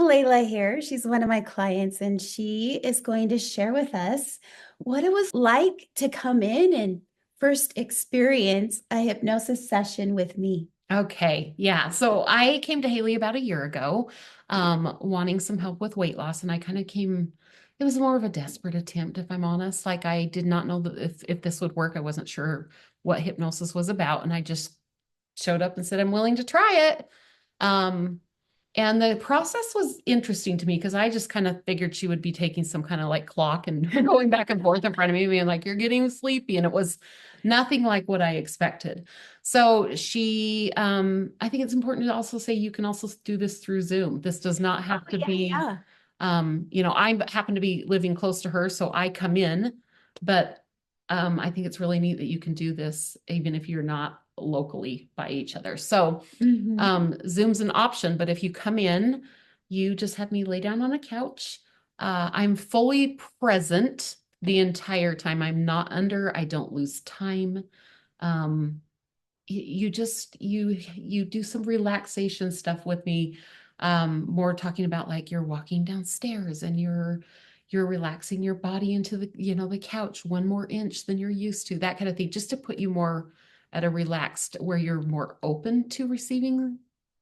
Layla here. She's one of my clients, and she is going to share with us what it was like to come in and first experience a hypnosis session with me. Okay, yeah. So I came to Haley about a year ago, wanting some help with weight loss, and I kind of came, it was more of a desperate attempt, if I'm honest. Like I did not know that if this would work. I wasn't sure what hypnosis was about, and I just showed up and said, I'm willing to try it. Um, and the process was interesting to me because I just kind of figured she would be taking some kind of like clock and going back and forth in front of me, being like, you're getting sleepy. And it was nothing like what I expected. So I think it's important to also say you can also do this through Zoom. This does not Oh, have to yeah, be, yeah. I happen to be living close to her, so I come in, but I think it's really neat that you can do this even if you're not locally by each other. So Mhm. Zoom's an option, but if you come in, you just have me lay down on a couch. I'm fully present the entire time. I'm not under, I don't lose time. Um, you do some relaxation stuff with me. More talking about like you're walking downstairs and you're relaxing your body into the couch 1 more inch than you're used to, that kind of thing, just to put you more at a relaxed where you're more open to receiving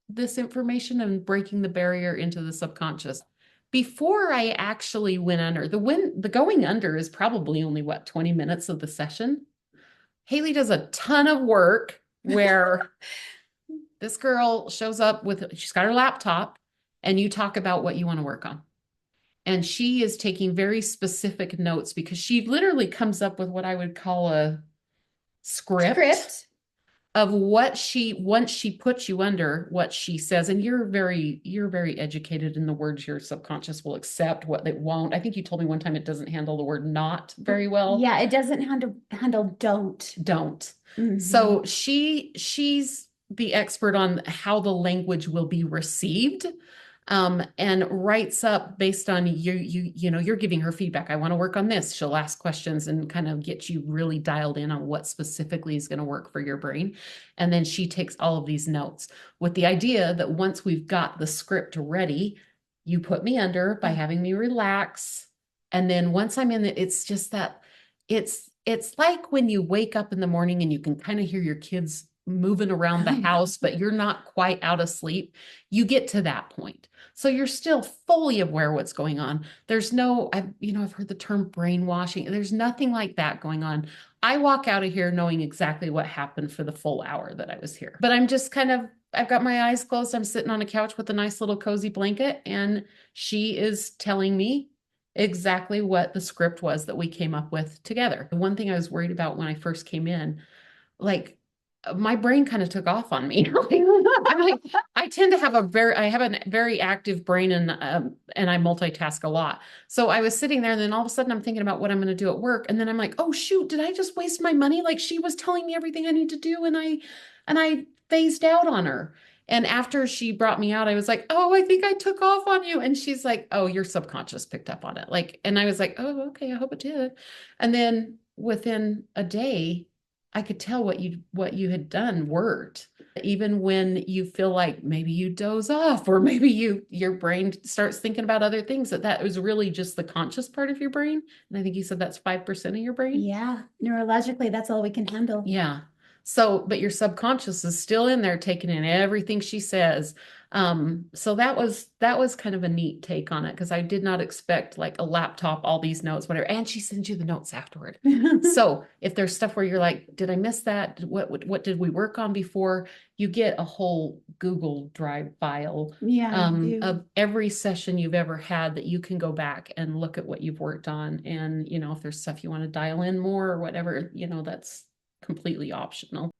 this information and breaking the barrier into the subconscious. Before I actually went under, the going under is probably only what, 20 minutes of the session. Haley does a ton of work where this girl shows up she's got her laptop and you talk about what you want to work on. And she is taking very specific notes because she literally comes up with what I would call a script Script. of once she puts you under what she says. And you're very educated in the words your subconscious will accept, what it won't. I think you told me one time it doesn't handle the word not very well. Yeah, it doesn't handle don't. Don't. Hmm. So she's the expert on how the language will be received, and writes up based on you're giving her feedback. I want to work on this. She'll ask questions and kind of get you really dialed in on what specifically is going to work for your brain. And then she takes all of these notes with the idea that once we've got the script ready, you put me under by having me relax. And then once I'm in it, it's just that it's like when you wake up in the morning and you can kind of hear your kids moving around the house, but you're not quite out of sleep. You get to that point. So you're still fully aware what's going on. There's no, I've heard the term brainwashing. There's nothing like that going on. I walk out of here knowing exactly what happened for the full hour that I was here. But I'm just I've got my eyes closed. I'm sitting on a couch with a nice little cozy blanket, and she is telling me exactly what the script was that we came up with together. The one thing I was worried about when I first came in, like my brain kind of took off on me. I'm like, I have a very active brain, and I multitask a lot. So I was sitting there and then all of a sudden I'm thinking about what I'm going to do at work. And then I'm like, oh shoot, did I just waste my money? Like she was telling me everything I need to do and I phased out on her. And after she brought me out, I was like, oh, I think I took off on you. And she's like, oh, your subconscious picked up on it. Like, and I was like, oh, okay, I hope it did. And then within a day, I could tell what you had done worked. Even when you feel like maybe you doze off or maybe your brain starts thinking about other things, that was really just the conscious part of your brain. And I think you said that's 5% of your brain. Yeah, neurologically, that's all we can handle. Yeah. So, but your subconscious is still in there taking in everything she says. So that was kind of a neat take on it because I did not expect like a laptop, all these notes, whatever. And she sends you the notes afterward. So if there's stuff where you're like, did I miss that? What did we work on before? You get a whole Google Drive file Yeah, I do. of every session you've ever had that you can go back and look at what you've worked on. And if there's stuff you want to dial in more or whatever, that's completely optional.